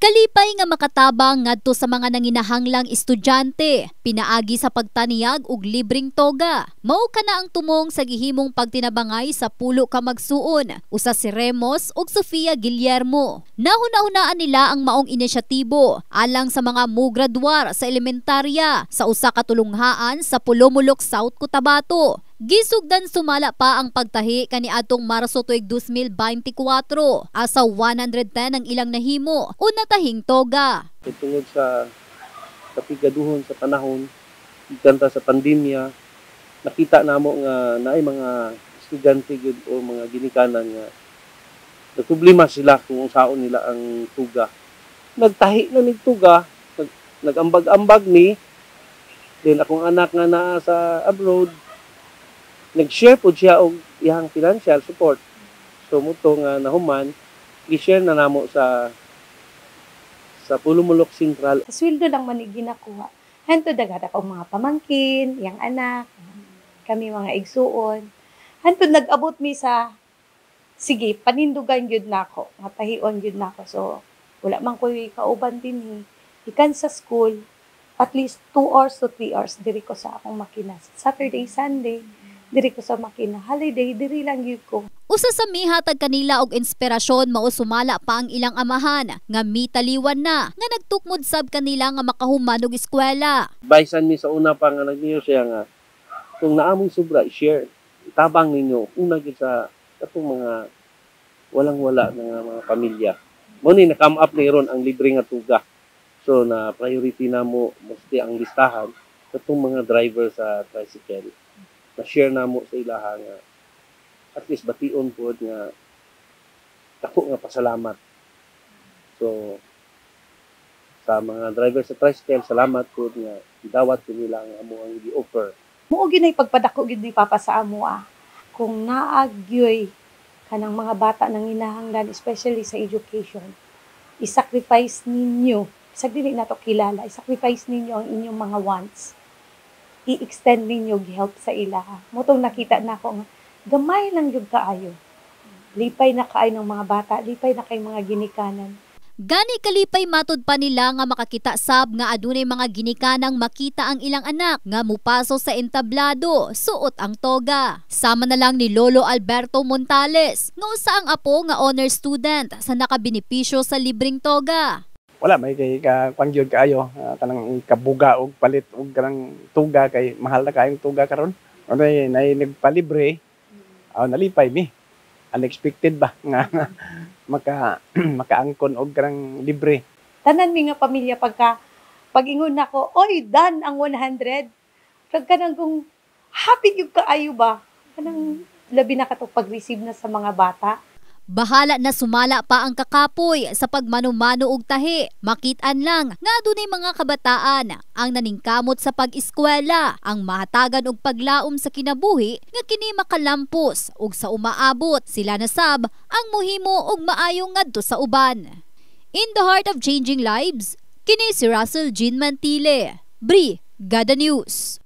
Kalipay nga makatabang ngadto sa mga nanginahanglang estudyante, pinaagi sa pagtaniyag og libreng toga. Mao kana ang tumong sa gihimong pagtinabangay sa pulo ka magsuon, usa si Remos ug Sofia Guillermo. Nahuna-hunaan nila ang maong inisyatibo alang sa mga mugraduar sa elementarya sa usa ka tulunghaan sa Pulomulok, South Cotabato. Gisugdan sumala pa ang pagtahi kaniadtong Marso tuig 2024 asa 110 ang ilang nahimo o natahing toga. Tungod sa kapigaduhon sa panahon, ikanta sa pandemya, nakita namo nga naay mga estudyante gud o mga ginikanan nga nagproblema sila kung saon nila ang tuga. Nagtahi na nig tuga, nagambag-ambag ni din akong anak nga naa sa abroad. Nag-share po siya og iyang financial support. So muto nga nahuman, i-share na namo sa Pulomulok Central. Sweldo lang man ginakuha. Hanto dagata kong mga pamangkin, iyang anak, kami mga igsuon. Hanto nag-abot mi sa sige, panindugan gyud nako, matahion gyud nako. So wala man ko'y kauban din ikan sa school, at least 2 hours to 3 hours diri ko sa akong makina. Saturday, Sunday, diri ko sa makina. Holiday, diri lang yun ko. Usa sa mihatag kanila og inspirasyon mao sumala pa ang ilang amahan nga mitaliwan na nga nagtukmod sab kanila nga makahuman og eskwela. Baysan mi sa una pa nga nagniyo siya nga kung naamong sobra i-share. Itabang ninyo una gyud sa atong mga walang-wala nga mga pamilya. Mo ni na-come up ni ron ang libre nga tuga. So na priority namo mostly ang listahan katong mga driver sa tricycle. Na-share namo sa ilaha nga at least bation po nga dako nga pasalamat. So sa mga driver sa tricycle, salamat po nga idawat ko nila ang amuang i-offer. Mao gyud pagpadako gyud ni Papa sa amo kung naagyoy kanang mga bata nang hinahanglan, especially sa education. I-sacrifice ninyo, isag dili nato kilala, i-sacrifice ninyo ang inyong mga wants. I-extend ninyo gi-help sa ilaha. Motong nakita na ako nga gamay lang yung kaayo. Lipay na kaayo ng mga bata, lipay na kay mga ginikanan. Gani kalipay matud pa nila nga makakita sab nga adunay mga ginikanang makita ang ilang anak nga mupaso sa entablado, suot ang toga. Sama na lang ni Lolo Alberto Montales, nga usa ang apo nga honor student sa nakabenepisyo sa libreng toga. Wala may kay pangyod kaayo kanang kabuga og palit og kanang tuga kay mahal na kayong tuga karon. Unay nagpalibre nalipay mi. Unexpected ba nga makaangkon og kanang libre. Tanan mi nga pamilya pag-ingon nako, oy dan ang 100. Kag kanang kung happy gyud kaayo ba? Kanang labi na kato pag-receive na sa mga bata. Bahala na sumala pa ang kakapoy sa pagmanumano og tahi. Makit-an lang nga adunay mga kabataan ang naningkamot sa pag-eskwela, ang mahatagan og paglaom sa kinabuhi nga kini makalampos ug sa umaabot sila na sab ang mohimo og maayong ngadto sa uban. In the heart of changing lives, kini si Russell Jean Mantile, Brigada News.